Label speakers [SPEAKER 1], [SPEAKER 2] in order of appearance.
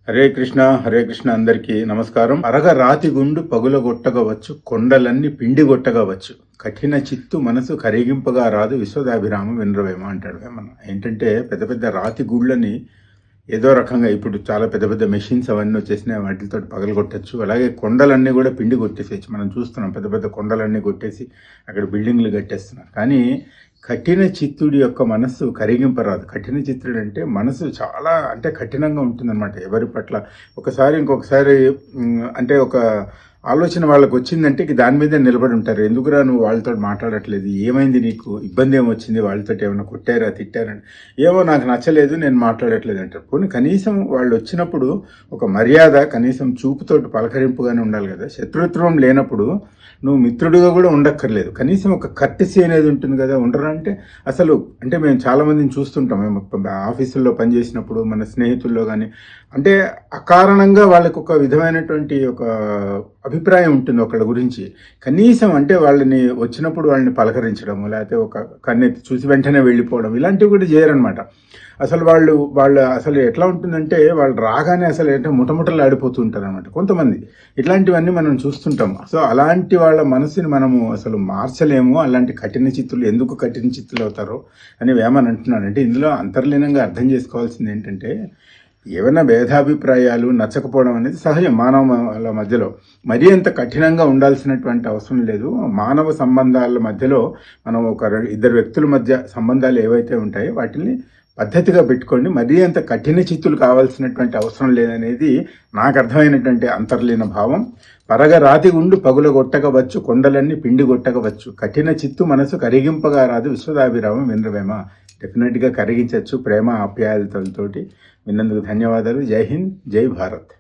[SPEAKER 1] హరే కృష్ణ అందరికీ నమస్కారం. అరగ రాతి గుండు పగులగొట్టగవచ్చు, కొండలన్నీ పిండిగొట్టగవచ్చు, కఠిన చిత్తు మనసు కరిగింపగా రాదు, విశ్వదాభిరామం వినరవేమ అంటాడు వేమన్న. ఏంటంటే పెద్ద పెద్ద రాతి గుళ్ళని ఏదో రకంగా ఇప్పుడు చాలా పెద్ద పెద్ద మెషిన్స్ అవన్నీ వచ్చేసినాయి, వాటితో పగలగొట్టచ్చు. అలాగే కొండలన్నీ కూడా పిండి కొట్టేసేయచ్చు. మనం చూస్తున్నాం పెద్ద పెద్ద కొండలన్నీ కొట్టేసి అక్కడ బిల్డింగ్లు కట్టేస్తున్నారు. కానీ కఠిన చిత్తుడి యొక్క మనస్సు కరిగింపరాదు. కఠిన చిత్తుడు అంటే మనసు చాలా కఠినంగా ఉంటుందన్నమాట ఎవరి పట్ల. ఒకసారి ఇంకొకసారి అంటే ఒక ఆలోచన వాళ్ళకి వచ్చిందంటే దాని మీదే నిలబడి ఉంటారు. ఎందుకురా నువ్వు వాళ్ళతో మాట్లాడట్లేదు, ఏమైంది, నీకు ఇబ్బంది ఏమొచ్చింది, వాళ్ళతో ఏమైనా కొట్టారా తిట్టారని, ఏమో నాకు నచ్చలేదు నేను మాట్లాడట్లేదు అంటారు. పోనీ కనీసం వాళ్ళు వచ్చినప్పుడు ఒక మర్యాద, కనీసం చూపుతోటి పలకరింపుగానే ఉండాలి కదా. శత్రుత్వం లేనప్పుడు నువ్వు మిత్రుడిగా కూడా ఉండక్కర్లేదు, కనీసం ఒక కర్టసీ అనేది ఉంటుంది కదా. ఉండరా అసలు మేము చాలామందిని చూస్తుంటాం. మేము ఆఫీసుల్లో పనిచేసినప్పుడు మన స్నేహితుల్లో కానీ అకారణంగా వాళ్ళకు ఒక విధమైనటువంటి ఒక అభిప్రాయం ఉంటుంది ఒకళ్ళ గురించి. కనీసం వాళ్ళని వచ్చినప్పుడు వాళ్ళని పలకరించడం, లేకపోతే ఒక కన్నెత్తి చూసి వెంటనే వెళ్ళిపోవడం, ఇలాంటివి కూడా చేయరనమాట. అసలు వాళ్ళు అసలు ఎట్లా ఉంటుందంటే వాళ్ళు రాగానే అసలు ముఠముఠలు ఆడిపోతూ ఉంటారు అనమాట కొంతమంది. ఇట్లాంటివన్నీ మనం చూస్తుంటాం. సో అలాంటి వాళ్ళ మనసుని మనము అసలు మార్చలేము. అలాంటి కఠిన చిత్తులు ఎందుకు కఠిన చిత్తులు అవుతారో అని వేమని అంటున్నానంటే, ఇందులో అంతర్లీనంగా అర్థం చేసుకోవాల్సింది ఏంటంటే, ఏమైనా భేదాభిప్రాయాలు నచ్చకపోవడం అనేది సహజం మానవుల మధ్యలో. మరీ అంత కఠినంగా ఉండాల్సినటువంటి అవసరం లేదు. మానవ సంబంధాల మధ్యలో మనం ఇద్దరు వ్యక్తుల మధ్య సంబంధాలు ఏవైతే ఉంటాయో వాటిని పద్ధతిగా పెట్టుకోండి. మరీ అంత కఠిన చిత్తులు కావాల్సినటువంటి అవసరం లేదనేది నాకు అర్థమైనటువంటి అంతర్లీన భావం. పరగ రాతి గుండు పగులగొట్టగవచ్చు, కొండలన్నీ పిండి కొట్టగవచ్చు, కఠిన చిత్తు మనసు కరిగింపగా రాదు, విశ్వదాభిరామం వినరవేమ. డెఫినెట్గా కరిగించవచ్చు ప్రేమ ఆప్యాయతలతోటి. విన్నందుకు ధన్యవాదాలు. జై హింద్, జై భారత్.